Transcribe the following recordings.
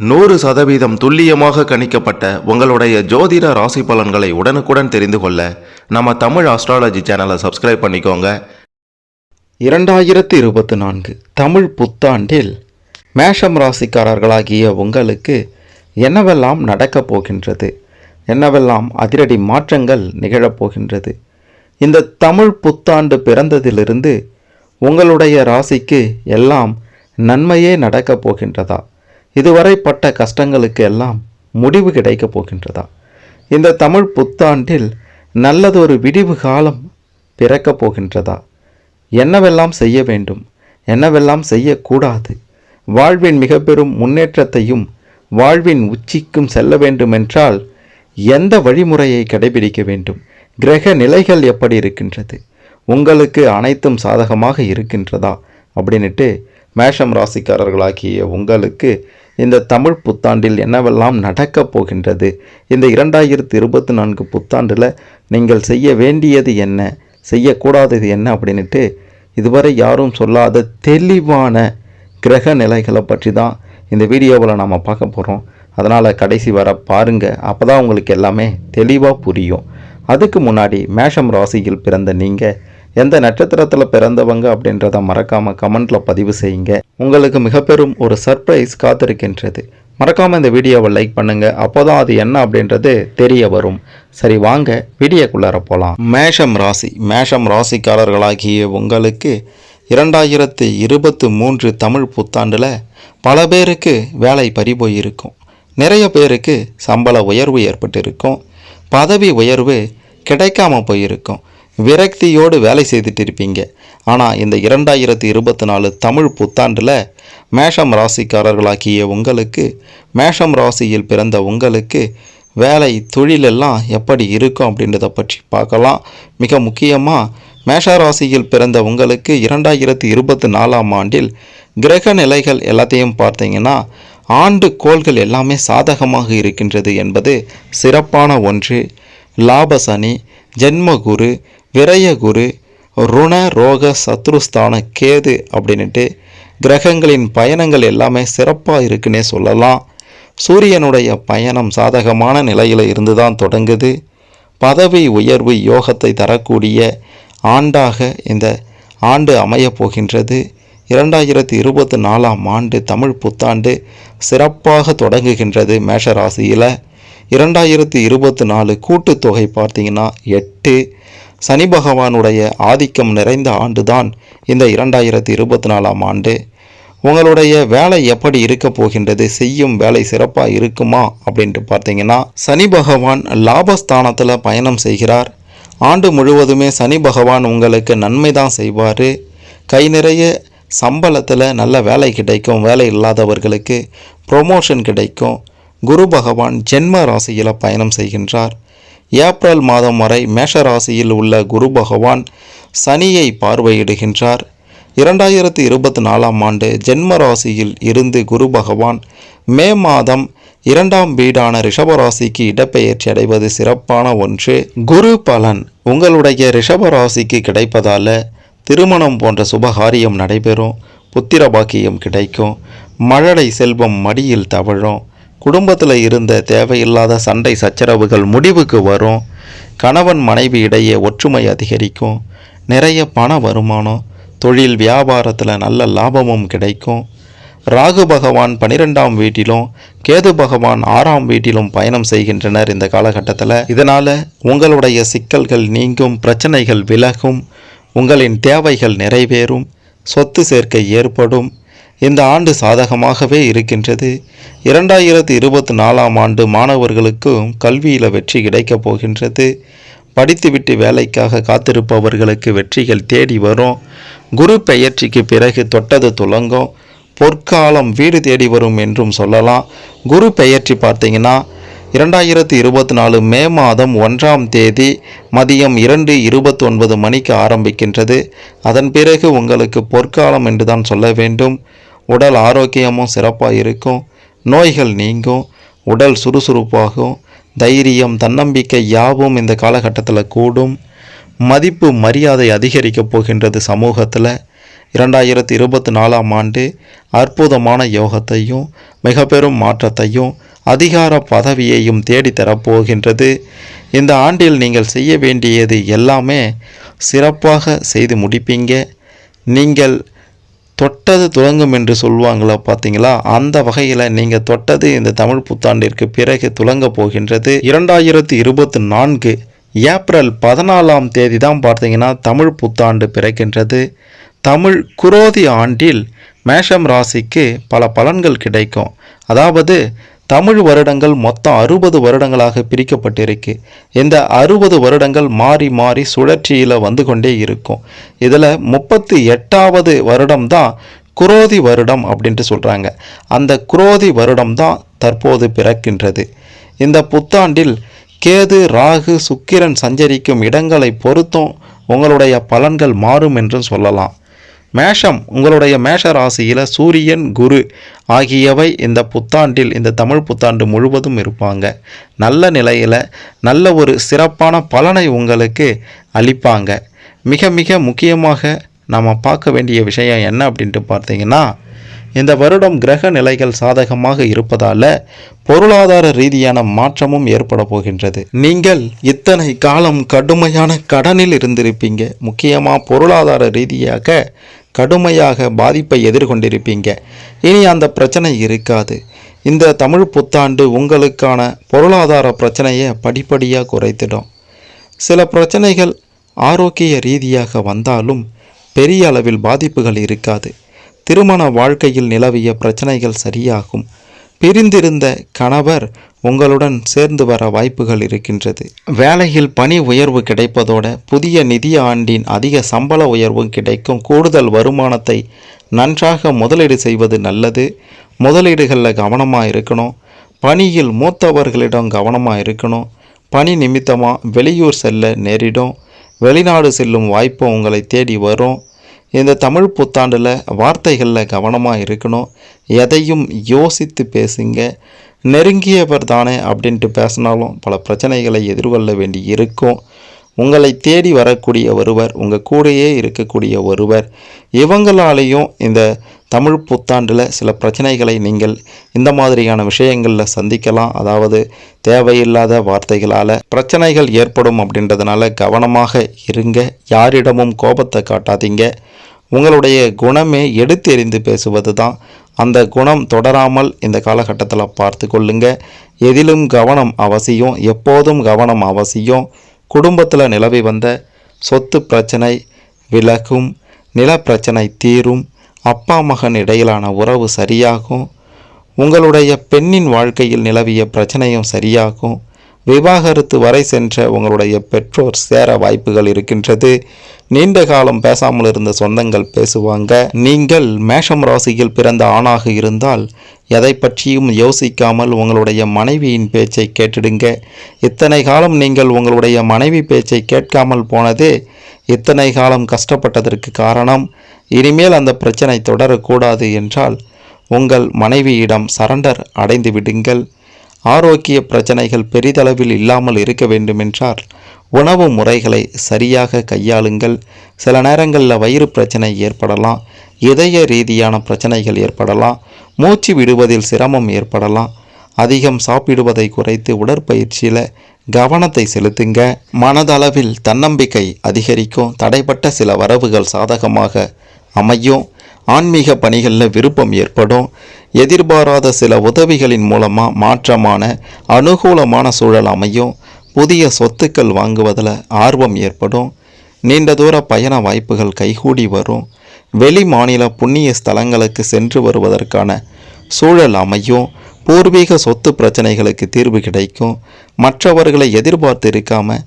100% துல்லியமாக கணிக்கப்பட்ட உங்களுடைய ஜோதிட ராசி பலன்களை உடனுக்குடன் தெரிந்து கொள்ள நம்ம தமிழ் ஆஸ்ட்ராலஜி சேனலை சப்ஸ்கிரைப் பண்ணிக்கோங்க. 2024 தமிழ் புத்தாண்டில் மேஷம் ராசிக்காரர்களாகிய உங்களுக்கு என்னவெல்லாம் நடக்கப் போகின்றது, என்னவெல்லாம் அதிரடி மாற்றங்கள் நிகழப்போகின்றது, இந்த தமிழ் புத்தாண்டு பிறந்ததிலிருந்து உங்களுடைய ராசிக்கு எல்லாம் நன்மையே நடக்கப் போகின்றதா, இதுவரை பட்ட கஷ்டங்களுக்கு எல்லாம் முடிவு கிடைக்கப் போகின்றதா, இந்த தமிழ் புத்தாண்டில் நல்லதொரு விடிவு காலம் பிறக்கப் போகின்றதா, என்னவெல்லாம் செய்ய வேண்டும், என்னவெல்லாம் செய்யக்கூடாது, வாழ்வின் மிக பெரும் முன்னேற்றத்தையும் வாழ்வின் உச்சிக்கும் செல்ல வேண்டுமென்றால் எந்த வழிமுறையை கடைபிடிக்க வேண்டும், கிரக நிலைகள் எப்படி இருக்கின்றது, உங்களுக்கு அனைத்தும் சாதகமாக இருக்கின்றதா அப்படின்ட்டு மேஷம் ராசிக்காரர்களாகிய உங்களுக்கு இந்த தமிழ் புத்தாண்டில் என்னவெல்லாம் நடக்கப் போகின்றது, இந்த 2024 புத்தாண்டில் நீங்கள் செய்ய வேண்டியது என்ன, செய்யக்கூடாதது என்ன அப்படின்ட்டு இதுவரை யாரும் சொல்லாத தெளிவான கிரக நிலைகளை பற்றி தான் இந்த வீடியோவில் நாம் பார்க்க போகிறோம். அதனால் கடைசி வர பாருங்கள், அப்போ தான் உங்களுக்கு எல்லாமே தெளிவாக புரியும். அதுக்கு முன்னாடி மேஷம் ராசியில் பிறந்த நீங்கள் எந்த நட்சத்திரத்தில் பிறந்தவங்க அப்படின்றத மறக்காமல் கமெண்ட்டில் பதிவு செய்யுங்க. உங்களுக்கு மிக பெரும் ஒரு சர்ப்ரைஸ் காத்திருக்கின்றது. மறக்காமல் இந்த வீடியோவை லைக் பண்ணுங்கள், அப்போ தான் அது என்ன அப்படின்றது தெரிய வரும். சரி, வாங்க வீடியோக்குள்ளார போகலாம். மேஷம் ராசிக்காரர்களாகிய உங்களுக்கு 2023 தமிழ் புத்தாண்டில் பல பேருக்கு வேலை பறிபோயிருக்கும், நிறைய பேருக்கு சம்பள உயர்வு ஏற்பட்டிருக்கும், பதவி உயர்வு கிடைக்காம போயிருக்கும், விரக்தியோடு வேலை செய்துட்டு இருப்பீங்க. ஆனால் இந்த 2024 தமிழ் புத்தாண்டில் மேஷம் ராசிக்காரர்களாகிய உங்களுக்கு, மேஷம் ராசியில் பிறந்த உங்களுக்கு வேலை தொழிலெல்லாம் எப்படி இருக்கும் அப்படின்றத பற்றி பார்க்கலாம். மிக முக்கியமாக மேஷ ராசியில் பிறந்த உங்களுக்கு 2024 ஆண்டில் கிரக நிலைகள் எல்லாத்தையும் பார்த்தீங்கன்னா ஆண்டு கோள்கள் எல்லாமே சாதகமாக இருக்கின்றது என்பது சிறப்பான ஒன்று. லாபசனி, ஜென்மகுரு, விரயகுரு, ருண ரோக சத்ருஸ்தான கேது அப்படின்ட்டு கிரகங்களின் பயணங்கள் எல்லாமே சிறப்பாக இருக்குன்னே சொல்லலாம். சூரியனுடைய பயணம் சாதகமான நிலையில் இருந்து தான் தொடங்குது. பதவி உயர்வு யோகத்தை தரக்கூடிய ஆண்டாக இந்த ஆண்டு அமையப் போகின்றது. 2024 ஆண்டு தமிழ் புத்தாண்டு சிறப்பாக தொடங்குகின்றது. மேஷராசியில் 2024 கூட்டுத்தொகை பார்த்தீங்கன்னா 8. சனி பகவானுடைய ஆதிக்கம் நிறைந்த ஆண்டு தான் இந்த 2024 ஆண்டு. உங்களுடைய வேலை எப்படி இருக்க போகின்றது, செய்யும் வேலை சிறப்பாக இருக்குமா அப்படின்ட்டு பார்த்தீங்கன்னா சனி பகவான் லாபஸ்தானத்தில் பயணம் செய்கிறார். ஆண்டு முழுவதுமே சனி பகவான் உங்களுக்கு நன்மை தான் செய்வார். கை நிறைய சம்பளத்தில் நல்ல வேலை கிடைக்கும், வேலை இல்லாதவர்களுக்கு ப்ரொமோஷன் கிடைக்கும். குரு பகவான் ஜென்ம ராசியில் பயணம் செய்கின்றார். ஏப்ரல் மாதம் வரை மேஷ ராசியில் உள்ள குரு பகவான் சனியை பார்வையிடுகின்றார். 2024 ஆண்டு ஜென்ம ராசியில் இருந்து குரு பகவான் மே மாதம் 2ஆம் வீடான ரிஷபராசிக்கு இடப்பெயர்ச்சி அடைவது சிறப்பான ஒன்று. குரு பலன் உங்களுடைய ரிஷபராசிக்கு கிடைப்பதால் திருமணம் போன்ற சுபகாரியம் நடைபெறும், புத்திர பாக்கியம் கிடைக்கும், மழலை செல்வம் மடியில் தவழும், குடும்பத்தில் இருந்த தேவையில்லாத சண்டை சச்சரவுகள் முடிவுக்கு வரும், கணவன் மனைவி இடையே ஒற்றுமை அதிகரிக்கும், நிறைய பண வருமானம், தொழில் வியாபாரத்தில் நல்ல லாபமும் கிடைக்கும். ராகு பகவான் 12ஆம் வீட்டிலும் கேது பகவான் 6ஆம் வீட்டிலும் பயணம் செய்கின்றனர் இந்த காலகட்டத்தில். இதனால் உங்களுடைய சிக்கல்கள் நீங்கும், பிரச்சனைகள் விலகும், உங்களின் தேவைகள் நிறைவேறும், சொத்து சேர்க்கை ஏற்படும். இந்த ஆண்டு சாதகமாகவே இருக்கின்றது. 2024 ஆண்டு மாணவர்களுக்கும் கல்வியில் வெற்றி கிடைக்கப் போகின்றது. படித்துவிட்டு வேலைக்காக காத்திருப்பவர்களுக்கு வெற்றிகள் தேடி வரும். குரு பெயர்ச்சிக்கு பிறகு தொட்டது துலங்கும், பொற்காலம் வீடு தேடி வரும் என்றும் சொல்லலாம். குரு பெயர்ச்சி பார்த்தீங்கன்னா 2024 மே மாதம் 1ஆம் தேதி மதியம் 2:29 மணிக்கு ஆரம்பிக்கின்றது. அதன் பிறகு உங்களுக்கு பொற்காலம் என்று தான் சொல்ல வேண்டும். உடல் ஆரோக்கியமும் சிறப்பாக இருக்கும், நோய்கள் நீங்கும், உடல் சுறுசுறுப்பாகும், தைரியம் தன்னம்பிக்கை யாவும் இந்த காலகட்டத்தில் கூடும். மதிப்பு மரியாதை அதிகரிக்கப் போகின்றது சமூகத்தில். 2024ஆம் ஆண்டு அற்புதமான யோகத்தையும் மிக பெரும் மாற்றத்தையும் அதிகார பதவியையும் தேடித்தரப்போகின்றது. இந்த ஆண்டில் நீங்கள் செய்ய வேண்டியது எல்லாமே சிறப்பாக செய்து முடிப்பீங்க. நீங்கள் தொட்டது துலங்கும் என்று சொல்லுவாங்களா பார்த்தீங்களா, அந்த வகையில் நீங்கள் தொட்டது இந்த தமிழ் புத்தாண்டிற்கு பிறகு துலங்க போகின்றது. 2024 ஏப்ரல் 14ஆம் தேதி தான் பார்த்தீங்கன்னா தமிழ் புத்தாண்டு பிறக்கின்றது. தமிழ் குரோதி ஆண்டில் மேஷம் ராசிக்கு பல பலன்கள் கிடைக்கும். அதாவது தமிழ் வருடங்கள் மொத்தம் 60 வருடங்களாக பிரிக்கப்பட்டிருக்கு. இந்த 60 வருடங்கள் மாறி மாறி சுழற்சியில் வந்து கொண்டே இருக்கும். இதில் 38வது வருடம் தான் குரோதி வருடம் அப்படின்ட்டு சொல்கிறாங்க. அந்த குரோதி வருடம் தான் தற்போது பிறக்கின்றது. இந்த புத்தாண்டில் கேது, ராகு, சுக்கிரன் சஞ்சரிக்கும் இடங்களை பொறுத்தும் உங்களுடைய பலன்கள் மாறும் என்று சொல்லலாம். மேஷம், உங்களுடைய மேஷ ராசியில் சூரியன், குரு ஆகியவை இந்த புத்தாண்டில், இந்த தமிழ் புத்தாண்டு முழுவதும் இருப்பாங்க. நல்ல நிலையில் நல்ல ஒரு சிறப்பான பலனை உங்களுக்கு அளிப்பாங்க. மிக மிக முக்கியமாக நாம் பார்க்க வேண்டிய விஷயம் என்ன அப்படின்ட்டு பார்த்தீங்கன்னா, இந்த வருடம் கிரக நிலைகள் சாதகமாக இருப்பதால் பொருளாதார ரீதியான மாற்றமும் ஏற்பட போகின்றது. நீங்கள் இத்தனை காலம் கடுமையான கடனில் இருந்திருப்பீங்க. முக்கியமாக பொருளாதார ரீதியாக கடுமையாக பாதிப்பை எதிர்கொண்டிருப்பீங்க. இனி அந்த பிரச்சனை இருக்காது. இந்த தமிழ் புத்தாண்டு உங்களுக்கான பொருளாதார பிரச்சனையை படிப்படியாக குறைத்திடும். சில பிரச்சனைகள் ஆரோக்கிய ரீதியாக வந்தாலும் பெரிய அளவில் பாதிப்புகள் இருக்காது. திருமண வாழ்க்கையில் நிலவிய பிரச்சனைகள் சரியாகும். பிரிந்திருந்த கணவர் உங்களுடன் சேர்ந்து வர வாய்ப்புகள் இருக்கின்றது. வேலையில் பணி உயர்வு கிடைப்பதோட புதிய நிதி ஆண்டின் அதிக சம்பள உயர்வும் கிடைக்கும். கூடுதல் வருமானத்தை நன்றாக முதலீடு செய்வது நல்லது. முதலீடுகளில் கவனமாக இருக்கணும். பணியில் மூத்தவர்களிடம் கவனமாக இருக்கணும். பணி நிமித்தமாக வெளியூர் செல்ல நேரிடும். வெளிநாடு செல்லும் வாய்ப்பு உங்களை தேடி வரும். இந்த தமிழ் புத்தாண்டில் வார்த்தைகளில் கவனமாக இருக்கணும். எதையும் யோசித்து பேசுங்க. நெருங்கியவர் தானே அப்படின்ட்டு பேசினாலும் பல பிரச்சனைகளை எதிர்கொள்ள வேண்டி இருக்கும். உங்களை தேடி வரக்கூடிய ஒருவர், உங்கள் கூடையே இருக்கக்கூடிய ஒருவர், இவங்களாலேயும் இந்த தமிழ் புத்தாண்டில் சில பிரச்சனைகளை நீங்கள் இந்த மாதிரியான விஷயங்களில் சந்திக்கலாம். அதாவது தேவையில்லாத வார்த்தைகளால் பிரச்சனைகள் ஏற்படும். அப்படின்றதுனால கவனமாக இருங்க. யாரிடமும் கோபத்தை காட்டாதீங்க. உங்களுடைய குணமே எடுத்து எறிந்து பேசுவது தான். அந்த குணம் தொடராமல் இந்த காலகட்டத்தில் பார்த்து கொள்ளுங்க. எதிலும் கவனம் அவசியம். எப்போதும் கவனம் அவசியம். குடும்பத்தில் நிலவி வந்த சொத்து பிரச்சனை விலகும். நில பிரச்சனை தீரும். அப்பா மகன் இடையிலான உறவு சரியாகும். உங்களுடைய பெண்ணின் வாழ்க்கையில் நிலவிய பிரச்சனையும் சரியாகும். விவாகரத்து வரை சென்ற உங்களுடைய பெற்றோர் சேர வாய்ப்புகள் இருக்கின்றது. நீண்ட காலம் பேசாமல் இருந்த சொந்தங்கள் பேசுவாங்க. நீங்கள் மேஷம் ராசியில் பிறந்த ஆணாக இருந்தால் எதை பற்றியும் யோசிக்காமல் உங்களுடைய மனைவியின் பேச்சை கேட்டுடுங்க. இத்தனை காலம் நீங்கள் உங்களுடைய மனைவி பேச்சை கேட்காமல் போனதே இத்தனை காலம் கஷ்டப்பட்டதற்கு காரணம். இனிமேல் அந்த பிரச்சனை தொடரக்கூடாது என்றால் உங்கள் மனைவியிடம் சரண்டர் அடைந்து விடுங்கள். ஆரோக்கிய பிரச்சனைகள் பெரிதளவில் இல்லாமல் இருக்க வேண்டுமென்றால் உணவு முறைகளை சரியாக கையாளுங்கள். சில நேரங்களில் வயிறு பிரச்சனை ஏற்படலாம். இதய ரீதியான பிரச்சனைகள் ஏற்படலாம். மூச்சு விடுவதில் சிரமம் ஏற்படலாம். அதிகம் சாப்பிடுவதை குறைத்து உடற்பயிற்சியில் கவனத்தை செலுத்துங்க. மனதளவில் தன்னம்பிக்கை அதிகரிக்கும். தடைப்பட்ட சில வரவுகள் சாதகமாக அமையும். ஆன்மீக பணிகளில் விருப்பம் ஏற்படும். எதிர்பாராத சில உதவிகளின் மூலமாக மாற்றமான அனுகூலமான சூழல் அமையும். புதிய சொத்துக்கள் வாங்குவதில் ஆர்வம் ஏற்படும். நீண்ட தூர பயண வாய்ப்புகள் கைகூடி வரும். வெளி மாநில புண்ணிய ஸ்தலங்களுக்கு சென்று வருவதற்கான சூழல் அமையும். பூர்வீக சொத்து பிரச்சனைகளுக்கு தீர்வு கிடைக்கும். மற்றவர்களை எதிர்பார்த்து இருக்காம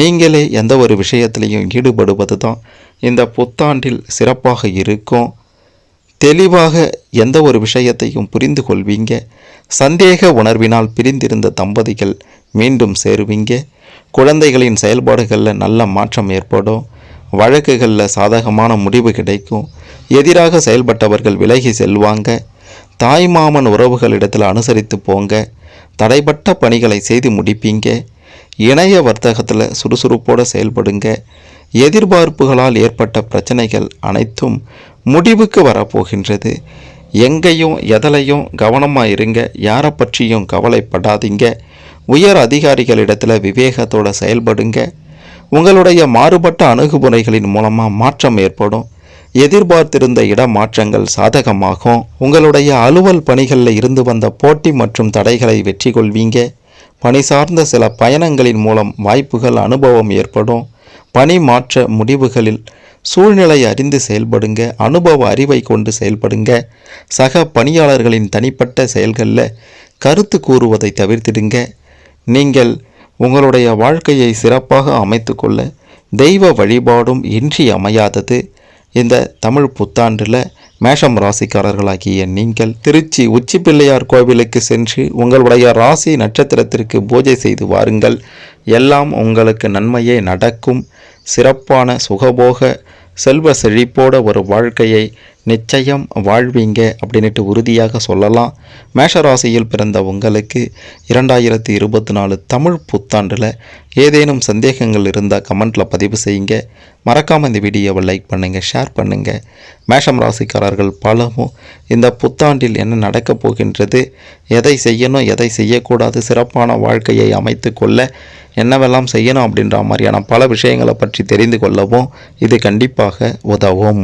நீங்களே எந்த ஒரு விஷயத்திலையும் ஈடுபடுவது தான் இந்த புத்தாண்டில் சிறப்பாக இருக்கும். தெளிவாக எந்த ஒரு விஷயத்தையும் புரிந்து கொள்வீங்க. சந்தேக உணர்வினால் பிரிந்திருந்த தம்பதிகள் மீண்டும் சேருவீங்க. குழந்தைகளின் செயல்பாடுகளில் நல்ல மாற்றம் ஏற்படும். வழக்குகளில் சாதகமான முடிவு கிடைக்கும். எதிராக செயல்பட்டவர்கள் விலகி செல்வாங்க. தாய்மாமன் உறவுகளிடத்தில் அனுசரித்து போங்க. தடைப்பட்ட பணிகளை செய்து முடிப்பீங்க. இணைய வர்த்தகத்தில் சுறுசுறுப்போடு செயல்படுங்க. எதிர்பார்ப்புகளால் ஏற்பட்ட பிரச்சனைகள் அனைத்தும் முடிவுக்கு வரப்போகின்றது. எங்கேயும் எதலையும் கவனமாக இருங்க. யாரை பற்றியும் கவலைப்படாதீங்க. உயர் அதிகாரிகளிடத்தில் விவேகத்தோடு செயல்படுங்க. உங்களுடைய மாறுபட்ட அணுகுமுறைகளின் மூலமாக மாற்றம் ஏற்படும். எதிர்பார்த்திருந்த இடமாற்றங்கள் சாதகமாகும். உங்களுடைய அலுவல் பணிகளில் இருந்து வந்த போட்டி மற்றும் தடைகளை வெற்றி கொள்வீங்க. பணி சார்ந்த சில பயணங்களின் மூலம் வாய்ப்புகள் அனுபவம் ஏற்படும். பணி மாற்ற முடிவுகளில் சூழ்நிலை அறிந்து செயல்படுங்க. அனுபவ அறிவை கொண்டு செயல்படுங்க. சக பணியாளர்களின் தனிப்பட்ட செயல்களில் கருத்து கூறுவதை தவிர்த்திடுங்க. நீங்கள் உங்களுடைய வாழ்க்கையை சிறப்பாக அமைத்து கொள்ள தெய்வ வழிபாடும் இன்றி அமையாதது. இந்த தமிழ் புத்தாண்டில் மேஷம் ராசிக்காரர்களாகிய நீங்கள் திருச்சி உச்சி பிள்ளையார் கோவிலுக்கு சென்று உங்களுடைய ராசி நட்சத்திரத்திற்கு பூஜை செய்து வாருங்கள். எல்லாம் உங்களுக்கு நன்மையே நடக்கும். சிறப்பான சுகபோக செல்வ செழிப்போட ஒரு வாழ்க்கையை நிச்சயம் வாழ்வீங்க அப்படின்ட்டு உறுதியாக சொல்லலாம். மேஷராசியில் பிறந்த உங்களுக்கு 2024 தமிழ் புத்தாண்டில் ஏதேனும் சந்தேகங்கள் இருந்தால் கமெண்ட்டில் பதிவு செய்யுங்க. மறக்காமல் இந்த வீடியோவை லைக் பண்ணுங்கள், ஷேர் பண்ணுங்கள். மேஷம் ராசிக்காரர்கள் பலமும் இந்த புத்தாண்டில் என்ன நடக்கப் போகின்றது, எதை செய்யணும் எதை செய்யக்கூடாது, சிறப்பான வாழ்க்கையை அமைத்து கொள்ள என்னவெல்லாம் செய்யணும் அப்படின்ற மாதிரியான பல விஷயங்களை பற்றி தெரிந்து கொள்ளவும் இது கண்டிப்பாக உதவும்.